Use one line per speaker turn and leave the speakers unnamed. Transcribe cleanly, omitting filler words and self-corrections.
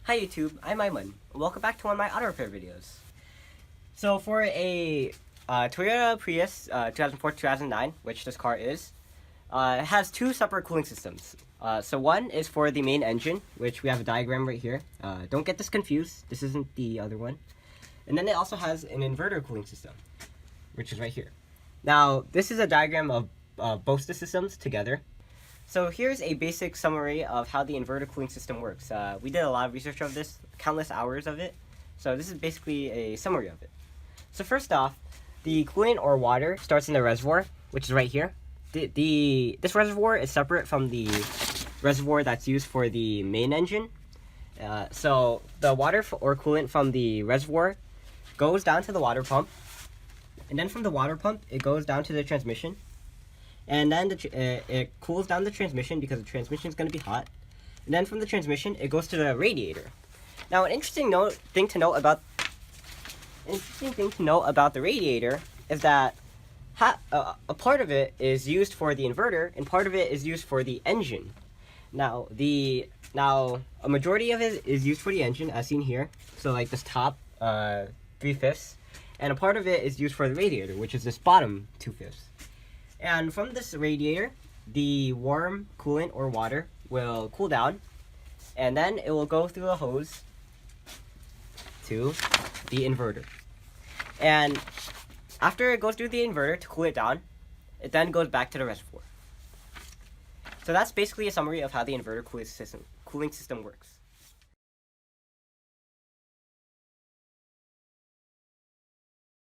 Hi YouTube, I'm Aiman. Welcome back to one of my auto repair videos. So for a Toyota Prius 2004-2009, which this car is, it has two separate cooling systems. So one is for the main engine, which we have a diagram right here. Don't get this confused, this isn't the other one. And then it also has an inverter cooling system, which is right here. Now, this is a diagram of both the systems together. So here's a basic summary of how the inverter cooling system works. We did a lot of research of this, countless hours of it. So this is basically a summary of it. So first off, the coolant or water starts in the reservoir, which is right here. This reservoir is separate from the reservoir that's used for the main engine. So the water or coolant from the reservoir goes down to the water pump. And then from the water pump, it goes down to the transmission. And then it cools down the transmission because the transmission is going to be hot. And then from the transmission, it goes to the radiator. Now, an interesting thing to note about the radiator is that a part of it is used for the inverter, and part of it is used for the engine. Now, a majority of it is used for the engine, as seen here. So, like this top 3/5, and a part of it is used for the radiator, which is this bottom 2/5. And from this radiator, the warm coolant or water will cool down, and then it will go through a hose to the inverter. And after it goes through the inverter to cool it down, it then goes back to the reservoir. So that's basically a summary of how the inverter cooling system works.